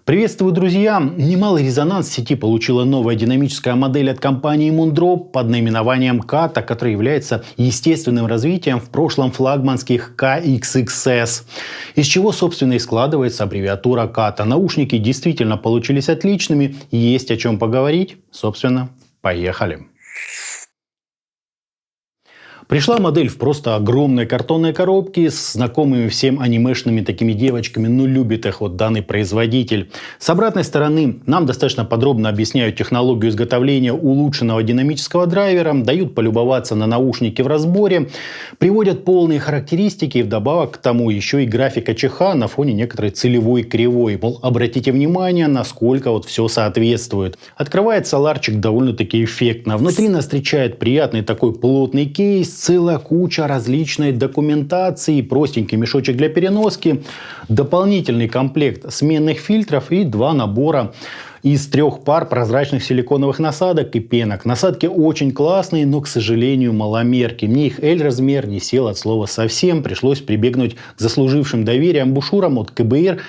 Приветствую, друзья! Немалый резонанс в сети получила новая динамическая модель от компании Moondrop под наименованием Kata, которая является естественным развитием в прошлом флагманских KXXS. Из чего, собственно, и складывается аббревиатура Kata. Наушники действительно получились отличными, есть о чем поговорить. Собственно, поехали! Пришла модель в просто огромной картонной коробке с знакомыми всем анимешными такими девочками, любит их данный производитель. С обратной стороны нам достаточно подробно объясняют технологию изготовления улучшенного динамического драйвера, дают полюбоваться на наушники в разборе, приводят полные характеристики и вдобавок к тому еще и графика ЧХ на фоне некоторой целевой кривой. Мол, обратите внимание, насколько все соответствует. Открывается ларчик довольно-таки эффектно. Внутри нас встречает приятный такой плотный кейс, целая куча различной документации, простенький мешочек для переноски, дополнительный комплект сменных фильтров и 2 набора из 3 пар прозрачных силиконовых насадок и пенок. Насадки очень классные, но, к сожалению, маломерки. Мне их L-размер не сел от слова совсем. Пришлось прибегнуть к заслужившим доверия амбушюрам от КБР.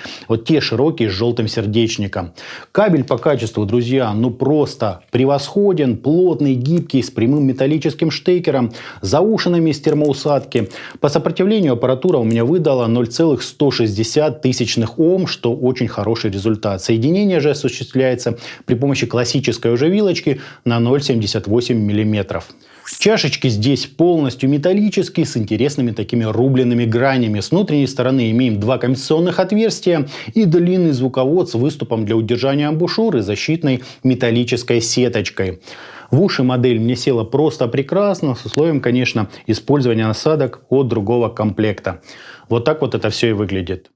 Те широкие с желтым сердечником. Кабель по качеству, друзья, просто превосходен. Плотный, гибкий, с прямым металлическим штекером, заушинами из термоусадки. По сопротивлению аппаратура у меня выдала 0,160 Ом, что очень хороший результат. Соединение же осуществляется при помощи классической уже вилочки на 0,78 мм. Чашечки здесь полностью металлические, с интересными такими рубленными гранями. С внутренней стороны имеем 2 компенсационных отверстия и длинный звуковод с выступом для удержания амбушюр и защитной металлической сеточкой. В уши модель мне села просто прекрасно, с условием, конечно, использования насадок от другого комплекта. Так это все и выглядит.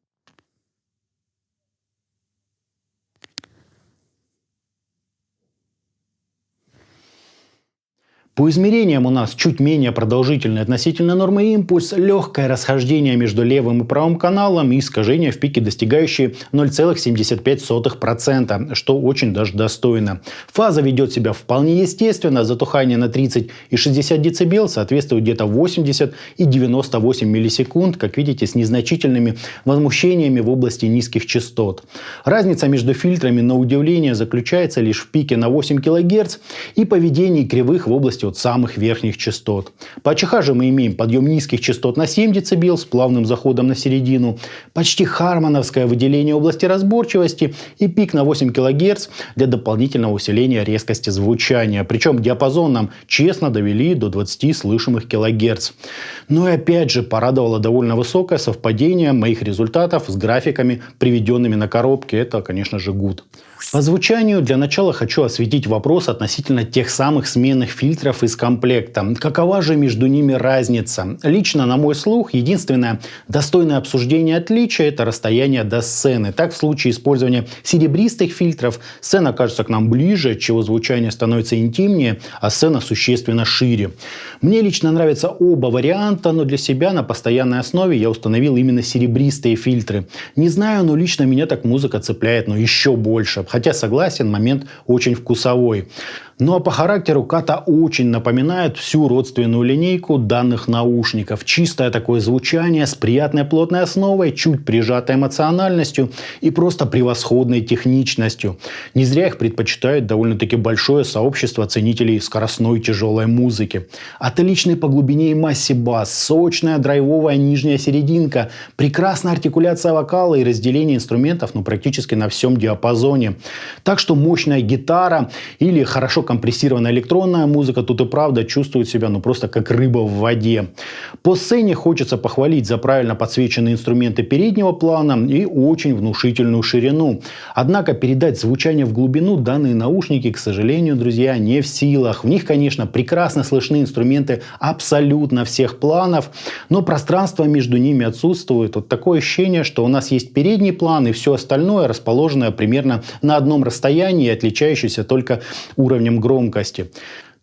По измерениям у нас чуть менее продолжительный относительно нормы импульс, легкое расхождение между левым и правым каналом и искажения в пике, достигающие 0,75%, что очень даже достойно. Фаза ведет себя вполне естественно, затухание на 30 и 60 дБ соответствует где-то 80 и 98 миллисекунд, как видите, с незначительными возмущениями в области низких частот. Разница между фильтрами, на удивление, заключается лишь в пике на 8 кГц и поведении кривых в области самых верхних частот. По ЧХ же мы имеем подъем низких частот на 7 дБ с плавным заходом на середину, почти хармоновское выделение области разборчивости и пик на 8 кГц для дополнительного усиления резкости звучания. Причем диапазон нам честно довели до 20 слышимых кГц. И опять же порадовало довольно высокое совпадение моих результатов с графиками, приведенными на коробке. Это, конечно же, good. По звучанию для начала хочу осветить вопрос относительно тех самых сменных фильтров из комплекта. Какова же между ними разница? Лично, на мой слух, единственное достойное обсуждение отличия – это расстояние до сцены. Так, в случае использования серебристых фильтров сцена кажется к нам ближе, отчего звучание становится интимнее, а сцена существенно шире. Мне лично нравятся оба варианта, но для себя на постоянной основе я установил именно серебристые фильтры. Не знаю, но лично меня так музыка цепляет, но еще больше. Хотя согласен, момент очень вкусовой. А по характеру Kata очень напоминает всю родственную линейку данных наушников. Чистое такое звучание с приятной плотной основой, чуть прижатой эмоциональностью и просто превосходной техничностью. Не зря их предпочитает довольно-таки большое сообщество ценителей скоростной тяжелой музыки. Отличный по глубине и массе бас, сочная драйвовая нижняя серединка, прекрасная артикуляция вокала и разделение инструментов практически на всем диапазоне. Так что мощная гитара или хорошо компрессированная электронная музыка тут и правда чувствует себя просто как рыба в воде. По сцене хочется похвалить за правильно подсвеченные инструменты переднего плана и очень внушительную ширину. Однако передать звучание в глубину данные наушники, к сожалению, друзья, не в силах. В них, конечно, прекрасно слышны инструменты абсолютно всех планов, но пространство между ними отсутствует. Такое ощущение, что у нас есть передний план и все остальное расположенное примерно на одном расстоянии, отличающееся только уровнем громкости.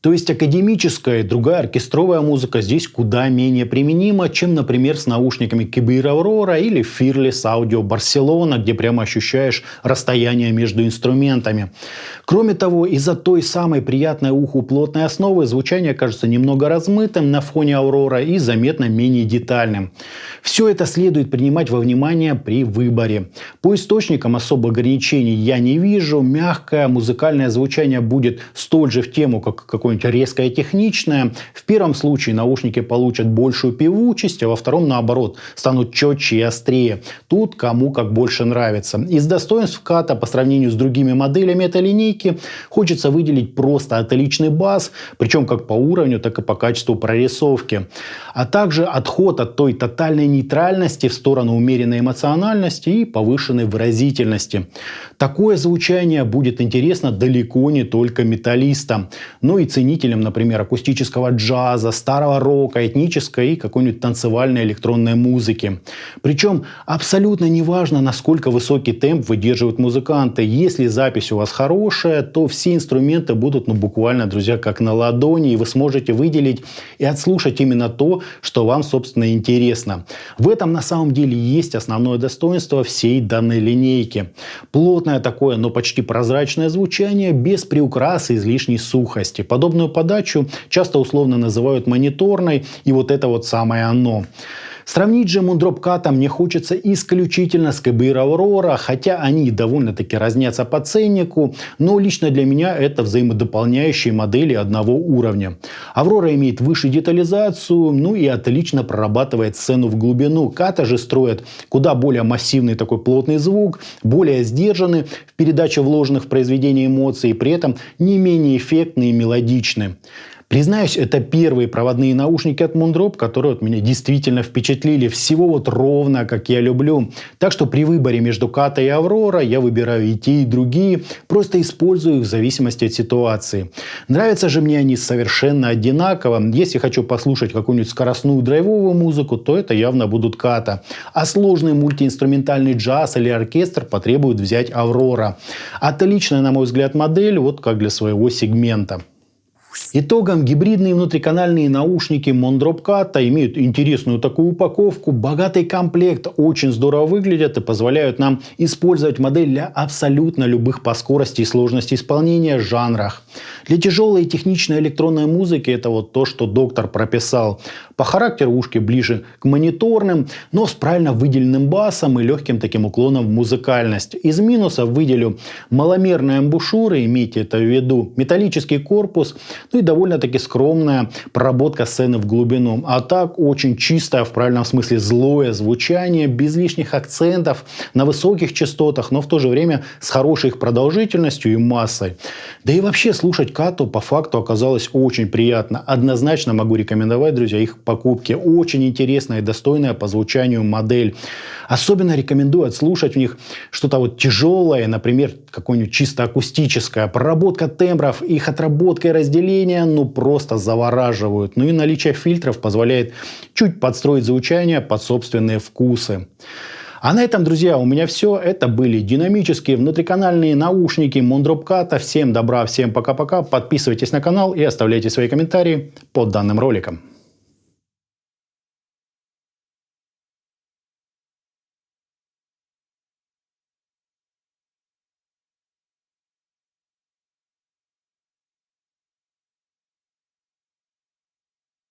То есть академическая и другая оркестровая музыка здесь куда менее применима, чем, например, с наушниками Kibir Aurora или Fearless Audio Barcelona, где прямо ощущаешь расстояние между инструментами. Кроме того, из-за той самой приятной уху плотной основы звучание кажется немного размытым на фоне Aurora и заметно менее детальным. Все это следует принимать во внимание при выборе. По источникам особо ограничений я не вижу. Мягкое музыкальное звучание будет столь же в тему, как какое-нибудь резкое техничное. В первом случае наушники получат большую певучесть, а во втором, наоборот, станут четче и острее. Тут кому как больше нравится. Из достоинств Kata по сравнению с другими моделями этой линейки хочется выделить просто отличный бас, причем как по уровню, так и по качеству прорисовки. А также отход от той тотальной нейтральности в сторону умеренной эмоциональности и повышенной выразительности. Такое звучание будет интересно далеко не только металлистам, но и ценителям, например, акустического джаза, старого рока, этнической и какой-нибудь танцевальной электронной музыки. Причем абсолютно неважно, насколько высокий темп выдерживают музыканты. Если запись у вас хорошая, то все инструменты будут, буквально, друзья, как на ладони, и вы сможете выделить и отслушать именно то, что вам, собственно, интересно. В этом на самом деле есть основное достоинство всей данной линейки. Плотное такое, но почти прозрачное звучание без приукрас и излишней сухости. Подобную подачу часто условно называют мониторной, и вот это вот самое оно. Сравнить же Moondrop Kata мне хочется исключительно с Kibir Aurora, хотя они довольно-таки разнятся по ценнику, но лично для меня это взаимодополняющие модели одного уровня. Aurora имеет выше детализацию, и отлично прорабатывает сцену в глубину. Kata же строит куда более массивный такой плотный звук, более сдержанный в передаче вложенных в произведение эмоций, и при этом не менее эффектный и мелодичный. Признаюсь, это первые проводные наушники от Moondrop, которые меня действительно впечатлили. Всего ровно, как я люблю. Так что при выборе между Kata и Aurora я выбираю и те, и другие. Просто использую их в зависимости от ситуации. Нравятся же мне они совершенно одинаково. Если хочу послушать какую-нибудь скоростную драйвовую музыку, то это явно будут Kata. А сложный мультиинструментальный джаз или оркестр потребует взять Aurora. Отличная, на мой взгляд, модель, вот как для своего сегмента. Итогом гибридные внутриканальные наушники Moondrop Kata имеют интересную такую упаковку, богатый комплект, очень здорово выглядят и позволяют нам использовать модель для абсолютно любых по скорости и сложности исполнения жанрах. Для тяжелой и техничной электронной музыки это вот то, что доктор прописал. По характеру ушки ближе к мониторным, но с правильно выделенным басом и легким таким уклоном в музыкальность. Из минусов выделю маломерные амбушюры, имейте это в виду, металлический корпус, и довольно-таки скромная проработка сцены в глубину. А так очень чистое, в правильном смысле злое звучание, без лишних акцентов, на высоких частотах, но в то же время с хорошей их продолжительностью и массой. Да и вообще слушать Kata по факту оказалось очень приятно. Однозначно могу рекомендовать, друзья, их покупки. Очень интересная и достойная по звучанию модель. Особенно рекомендую отслушать в них что-то вот тяжелое, например, какое-нибудь чисто акустическое. Проработка тембров, их отработка и разделение, просто завораживают. И наличие фильтров позволяет чуть подстроить звучание под собственные вкусы. А на этом, друзья, у меня все. Это были динамические внутриканальные наушники Moondrop Kata. Всем добра, всем пока-пока. Подписывайтесь на канал и оставляйте свои комментарии под данным роликом.